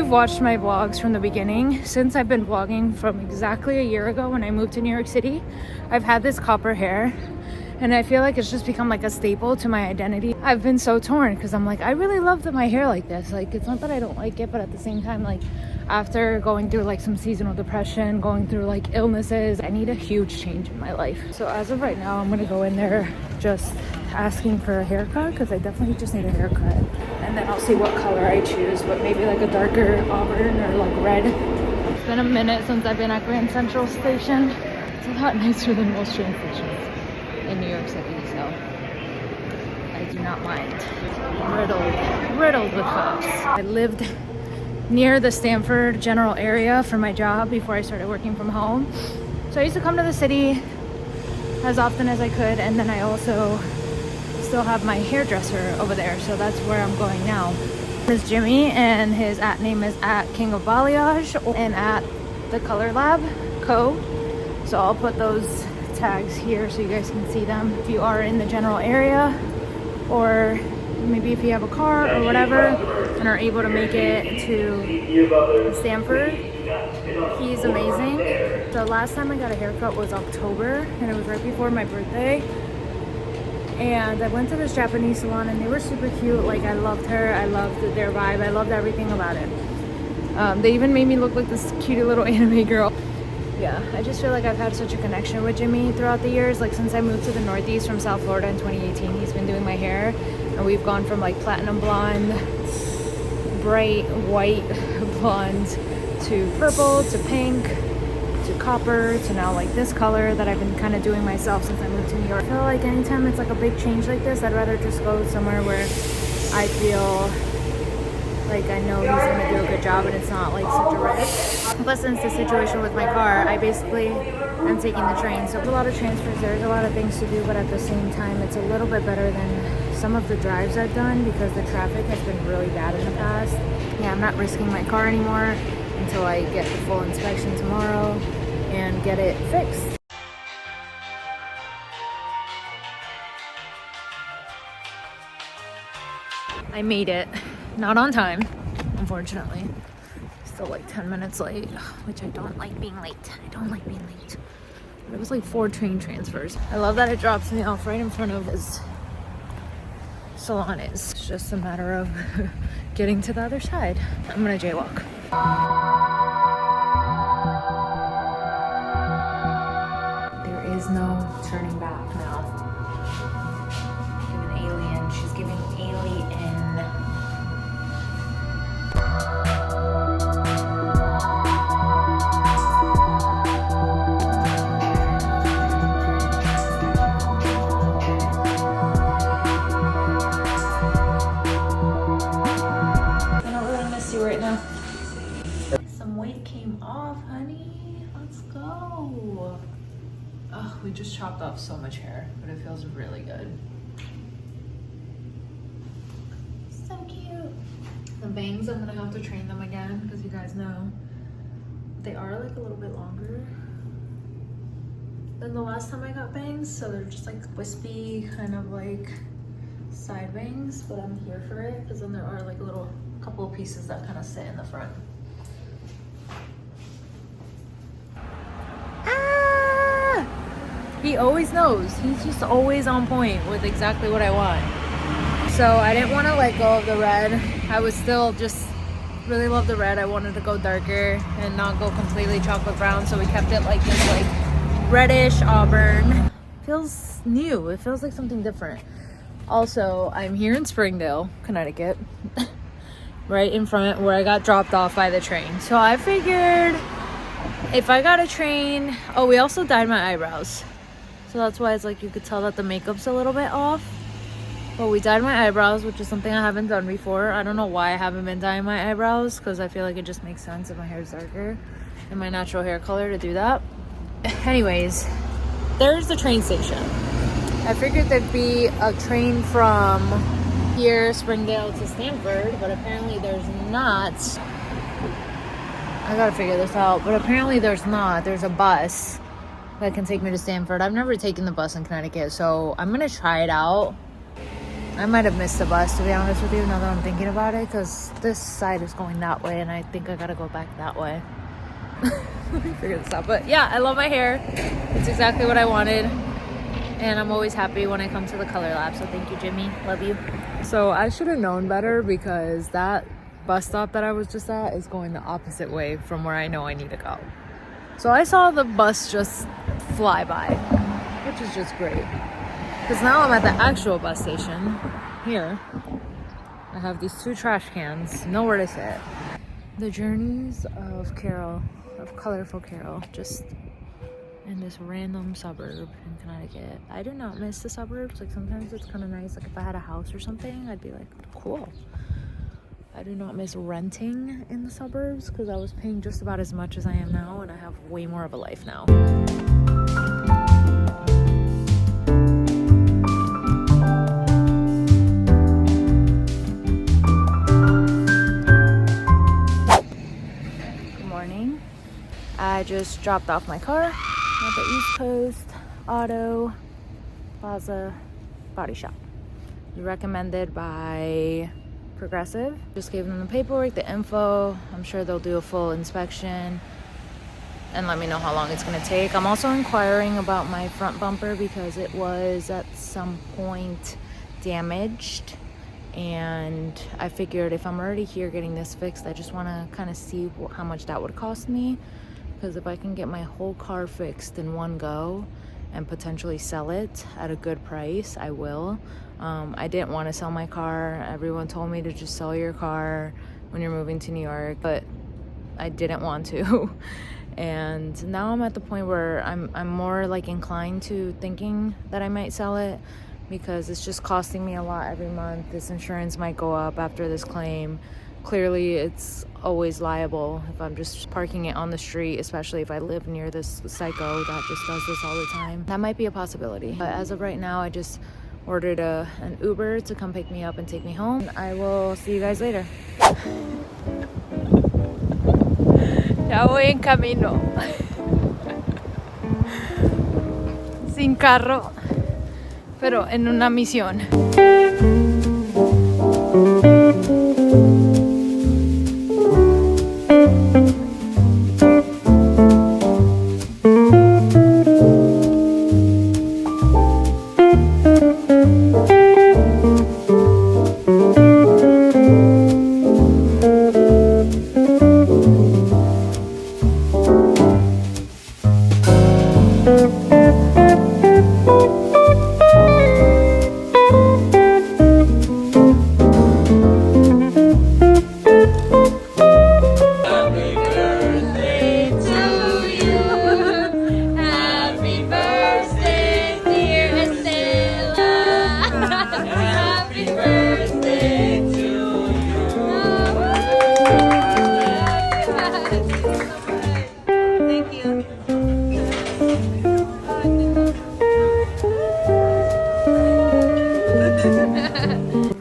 you've watched my vlogs from the beginning, since I've been vlogging from exactly a year ago when I moved to New York City, I've had this copper hair. And I feel like it's just become like a staple to my identity. I've been so torn because I'm like, I really love my hair like this. Like, it's not that I don't like it, but at the same time, like, after going through like some seasonal depression, going through like illnesses, I need a huge change in my life. So as of right now, I'm gonna go in there just asking for a haircut because I definitely just need a haircut. And then I'll see what color I choose, but maybe like a darker auburn or like red. It's been a minute since I've been at Grand Central Station. It's a lot nicer than most train stations in New York City, so I do not mind. Riddled with folks. I lived near the Stanford general area for my job before I started working from home. So I used to come to the city as often as I could, and then I also still have my hairdresser over there, so that's where I'm going now. This is Jimmy, and his @ name is @King of Balayage and @The Color Lab Co. So I'll put those tags here so you guys can see them if you are in the general area, or maybe if you have a car or whatever and are able to make it to Stanford. He's amazing. The last time I got a haircut was October, and it was right before my birthday, and I went to this Japanese salon and they were super cute. Like, I loved her, I loved their vibe, I loved everything about it. They even made me look like this cute little anime girl. Yeah, I just feel like I've had such a connection with Jimmy throughout the years. Like, since I moved to the Northeast from South Florida in 2018, he's been doing my hair, and we've gone from like platinum blonde, bright white blonde, to purple, to pink, to copper, to now like this color that I've been kind of doing myself since I moved to New York. I feel like anytime it's like a big change like this, I'd rather just go somewhere where I feel like I know he's gonna do a good job and it's not like such a risk. But since the situation with my car, I basically am taking the train. So there's a lot of transfers, there's a lot of things to do, but at the same time, it's a little bit better than some of the drives I've done because the traffic has been really bad in the past. Yeah, I'm not risking my car anymore until I get the full inspection tomorrow and get it fixed. I made it. Not on time, unfortunately. Still like 10 minutes late, which I don't like being late. But it was like 4 train transfers. I love that it drops me off right in front of his salon. It's just a matter of getting to the other side. I'm gonna jaywalk. There is no turning back now. Give an alien. She's giving alien. Right now. Some weight came off, honey. Let's go. Oh, we just chopped off so much hair, but it feels really good. So cute. The bangs, I'm gonna have to train them again because you guys know they are like a little bit longer than the last time I got bangs, so they're just like wispy, kind of like side bangs, but I'm here for it because then there are like a little couple of pieces that kind of sit in the front. Ah! He always knows. He's just always on point with exactly what I want. So I didn't want to let go of the red. I was still just really love the red. I wanted to go darker and not go completely chocolate brown, so we kept it like this, like reddish auburn. Feels new. It feels like something different. Also, I'm here in Springdale, Connecticut. Right in front where I got dropped off by the train. So I figured if I got a train, oh, we also dyed my eyebrows. So that's why it's like you could tell that the makeup's a little bit off. But we dyed my eyebrows, which is something I haven't done before. I don't know why I haven't been dyeing my eyebrows because I feel like it just makes sense if my hair is darker and my natural hair color to do that. Anyways, there's the train station. I figured there'd be a train from here, Springdale to Stanford, but apparently there's not. I gotta figure this out, but apparently there's not. There's a bus that can take me to Stanford. I've never taken the bus in Connecticut, so I'm gonna try it out. I might have missed the bus, to be honest with you, now that I'm thinking about it, because this side is going that way, and I think I gotta go back that way. Let me figure this out. But yeah, I love my hair. It's exactly what I wanted. And I'm always happy when I come to the color lab. So thank you, Jimmy. Love you. So I should have known better, because that bus stop that I was just at is going the opposite way from where I know I need to go. So I saw the bus just fly by, which is just great. Because now I'm at the actual bus station. Here, I have these 2 trash cans, nowhere to sit. The journeys of Carol, of Kolorful Karol, just in this random suburb in Connecticut. I do not miss the suburbs. Like, sometimes it's kind of nice. Like, if I had a house or something, I'd be like, cool. I do not miss renting in the suburbs, because I was paying just about as much as I am now, and I have way more of a life now. I just dropped off my car at the East Coast Auto Plaza Body Shop. Recommended by Progressive. Just gave them the paperwork, the info. I'm sure they'll do a full inspection and let me know how long it's going to take. I'm also inquiring about my front bumper, because it was at some point damaged, and I figured if I'm already here getting this fixed, I just want to kind of see how much that would cost me. Because if I can get my whole car fixed in one go and potentially sell it at a good price, I will. I didn't want to sell my car. Everyone told me to just sell your car when you're moving to New York, but I didn't want to. And now I'm at the point where I'm more like inclined to thinking that I might sell it, because it's just costing me a lot every month. This insurance might go up after this claim. Clearly, it's always liable if I'm just parking it on the street, especially if I live near this psycho that just does this all the time. That might be a possibility. But as of right now, I just ordered an Uber to come pick me up and take me home. I will see you guys later. Ya voy en camino. Sin carro, pero en una misión.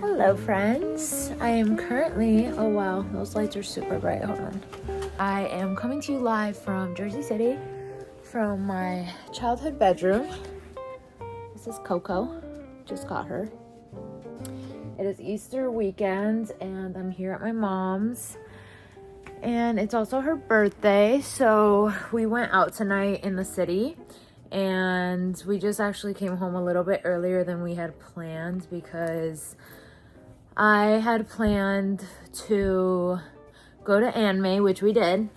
Hello friends, I am currently, oh wow, those lights are super bright, hold on. I am coming to you live from Jersey City, from my childhood bedroom. This is Coco, just got her. It is Easter weekend and I'm here at my mom's. And it's also her birthday, so we went out tonight in the city. And we just actually came home a little bit earlier than we had planned, because I had planned to go to Anime, which we did.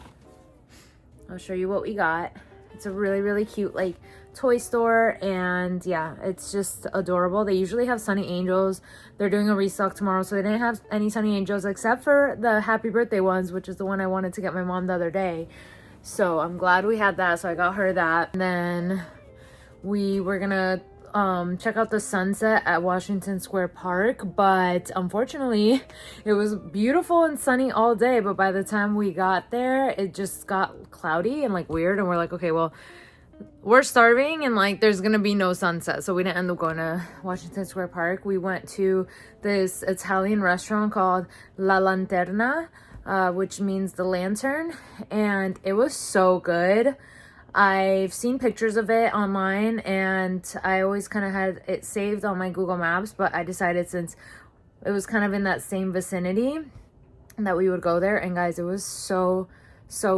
I'll show you what we got. It's a really, really cute like toy store, and yeah, it's just adorable. They usually have Sunny Angels. They're doing a restock tomorrow, so they didn't have any Sunny Angels except for the Happy Birthday ones, which is the one I wanted to get my mom the other day. So I'm glad we had that, so I got her that. And then we were gonna check out the sunset at Washington Square Park, but unfortunately it was beautiful and sunny all day, but by the time we got there it just got cloudy and like weird, and we're like, okay, well, we're starving and like there's gonna be no sunset, so we didn't end up going to Washington Square Park. We went to this Italian restaurant called La Lanterna, which means the lantern, and it was so good. I've seen pictures of it online, and I always kind of had it saved on my Google Maps, but I decided since it was kind of in that same vicinity that we would go there. And guys, it was so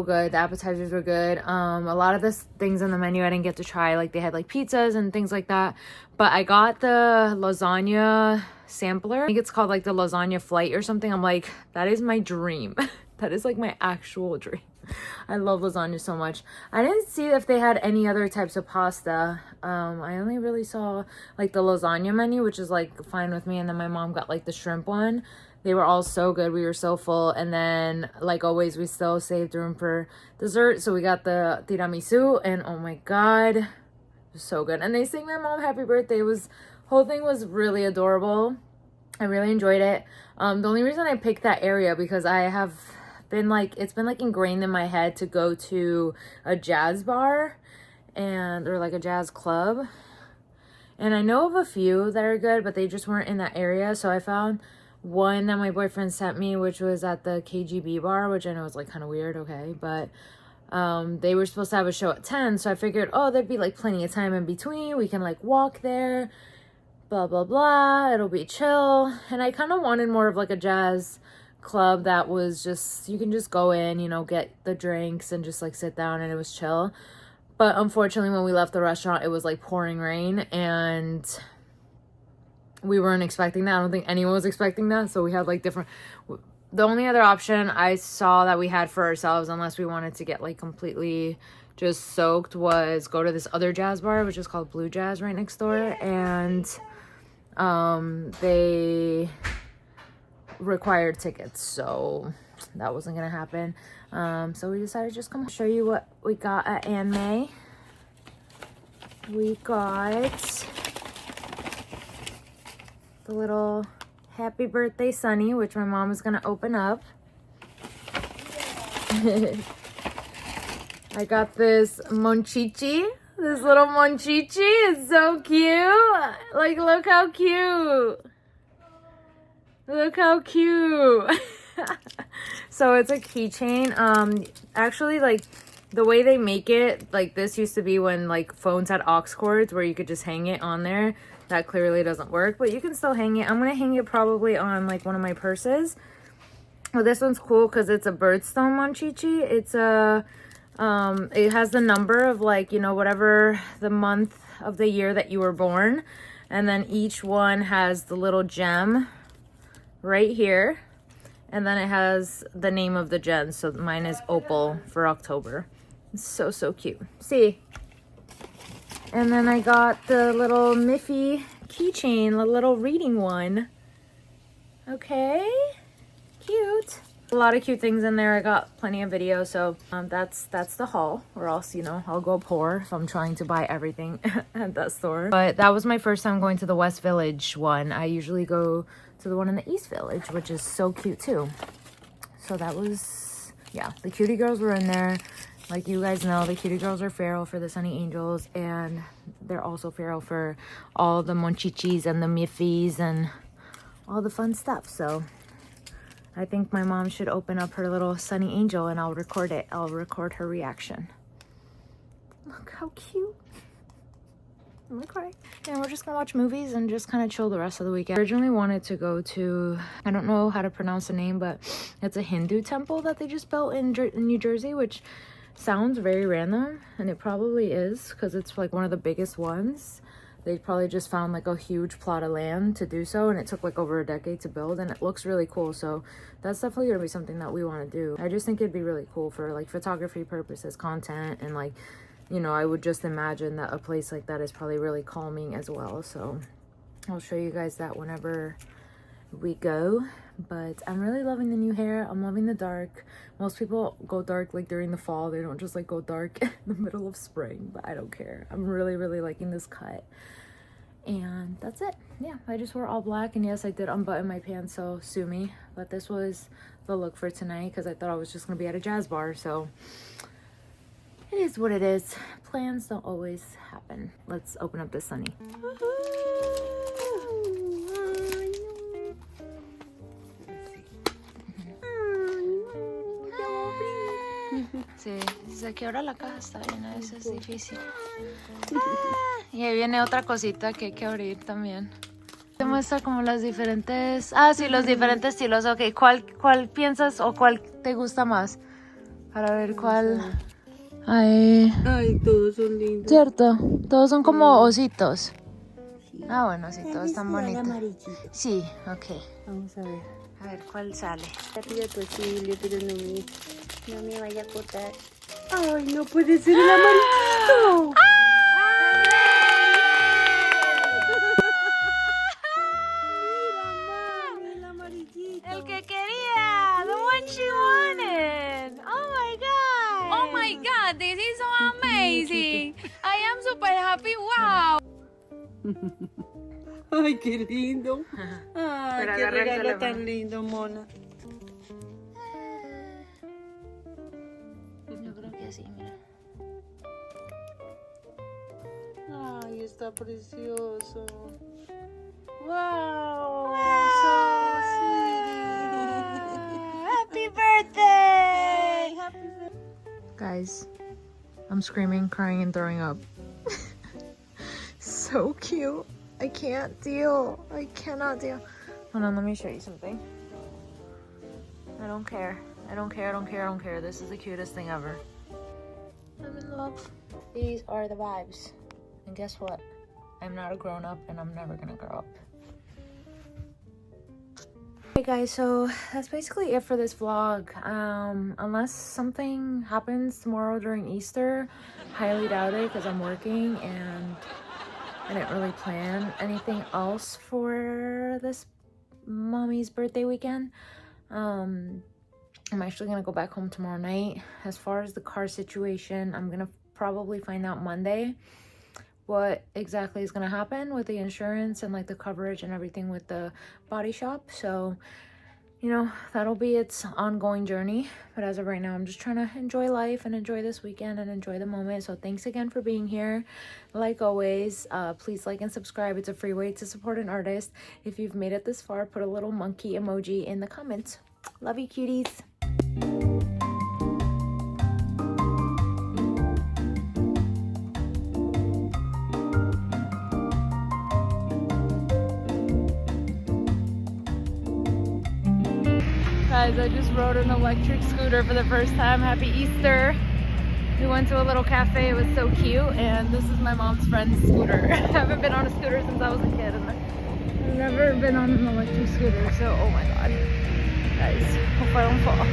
good. The appetizers were good. A lot of the things on the menu I didn't get to try, like they had like pizzas and things like that, but I got the lasagna sampler. I think it's called like the lasagna flight or something. I'm like, that is my dream. That is like my actual dream. I love lasagna so much. I didn't see if they had any other types of pasta. I only really saw like the lasagna menu, which is like fine with me, and then my mom got like the shrimp one. They were all so good. We were so full. And then, like always, we still saved room for dessert. So we got the tiramisu. And oh my God, it was so good. And they sang my mom happy birthday. Whole thing was really adorable. I really enjoyed it. The only reason I picked that area because I have been like, it's been like ingrained in my head to go to a jazz bar or like a jazz club. And I know of a few that are good, but they just weren't in that area. So I found one that my boyfriend sent me, which was at the KGB bar, which I know is like kind of weird, okay, but they were supposed to have a show at 10, so I figured, oh, there'd be like plenty of time in between, we can like walk there, blah blah blah, it'll be chill. And I kind of wanted more of like a jazz club that was just, you can just go in, you know, get the drinks and just like sit down, and it was chill. But unfortunately, when we left the restaurant, it was like pouring rain, and we weren't expecting that. I don't think anyone was expecting that. So we had like different, the only other option I saw that we had for ourselves, unless we wanted to get like completely just soaked, was go to this other jazz bar, which is called Blue Jazz, right next door. And they required tickets, so that wasn't gonna happen. So we decided to just come show you what we got at Anime. We got the little happy birthday Sonny, which my mom is gonna open up. I got this Monchichi, this little Monchichi. It's so cute. Like, look how cute. Look how cute. So it's a keychain. Actually, like the way they make it, like this used to be when like phones had aux cords where you could just hang it on there. That clearly doesn't work, but you can still hang it. I'm gonna hang it probably on like one of my purses. Well, this one's cool because it's a birdstone Monchichi. It's a it has the number of like, you know, whatever the month of the year that you were born, and then each one has the little gem right here, and then it has the name of the gem. So mine is opal for October. It's so cute. See. And then I got the little Miffy keychain, the little reading one. Okay, cute. A lot of cute things in there. I got plenty of videos, so that's the haul. Or else, you know, I'll go poor if I'm trying to buy everything at that store. But that was my first time going to the West Village one. I usually go to the one in the East Village, which is so cute too. So that was, yeah, the cutie girls were in there. Like you guys know, the cutie girls are feral for the Sunny Angels, and they're also feral for all the Monchichis and the Miffys and all the fun stuff. So I think my mom should open up her little Sunny Angel and I'll record it. I'll record her reaction. Look how cute. I'm gonna cry. Yeah, we're just gonna watch movies and just kind of chill the rest of the weekend. I originally wanted to go to, I don't know how to pronounce the name, but it's a Hindu temple that they just built in New Jersey, which sounds very random, and it probably is because it's like one of the biggest ones. They probably just found like a huge plot of land to do so, and it took like over a decade to build, and it looks really cool. So that's definitely gonna be something that we want to do. I just think it'd be really cool for like photography purposes, content, and like, you know, I would just imagine that a place like that is probably really calming as well. So I'll show you guys that whenever we go. But I'm really loving the new hair. I'm loving the dark. Most people go dark like during the fall. They don't just like go dark in the middle of spring, but I don't care. I'm really liking this cut. And that's it. Yeah, I just wore all black, and yes, I did unbutton my pants, so sue me. But this was the look for tonight because I thought I was just gonna be at a jazz bar. So it is what it is. Plans don't always happen. Let's open up this Sunny. se quiebra la caja está bien, a veces es difícil. Y ahí viene otra cosita que hay que abrir también. Te muestra como las diferentes... Ah, sí, los diferentes estilos. Ok, ¿cuál piensas o cuál te gusta más? Para ver cuál... Ay, todos son lindos. cierto, todos son como ositos. Sí. Ah, bueno, sí, todos están bonitos. Amarillito. Sí, ok. Vamos a ver. A ver cuál sale. Rápido posible, pero no me vaya a cortar. Ay, no puede ser el amarillito. Mira, mami, el amarillito. El que quería, the one she wanted. Oh my god. Oh my god, this is so amazing. I am super happy. Wow. Ay, qué lindo. Ay, Pero qué agarra el regalo teléfono. tan lindo, mona. Yo creo que sí, mira. Ay, está precioso. Wow. Happy birthday! Happy birthday. Guys, I'm screaming, crying, and throwing up. So cute. I can't deal. I cannot deal. Hold on, let me show you something. I don't care. I don't care, I don't care, I don't care. This is the cutest thing ever. I'm in love. These are the vibes. And guess what? I'm not a grown up and I'm never gonna grow up. Hey guys, so that's basically it for this vlog. Unless something happens tomorrow during Easter, highly doubt it because I'm working and I didn't really plan anything else for this mommy's birthday weekend. I'm actually gonna go back home tomorrow night. As far as the car situation, I'm gonna probably find out Monday what exactly is gonna happen with the insurance and like the coverage and everything with the body shop. So, you know, that'll be its ongoing journey. But as of right now, I'm just trying to enjoy life and enjoy this weekend and enjoy the moment. So thanks again for being here. Like always, please like and subscribe. It's a free way to support an artist. If you've made it this far, put a little monkey emoji in the comments. Love you, cuties. Guys, I just rode an electric scooter for the first time. Happy Easter. We went to a little cafe. It was so cute. And this is my mom's friend's scooter. I haven't been on a scooter since I was a kid. And I've never been on an electric scooter. So, oh my god. Guys, hope I don't fall.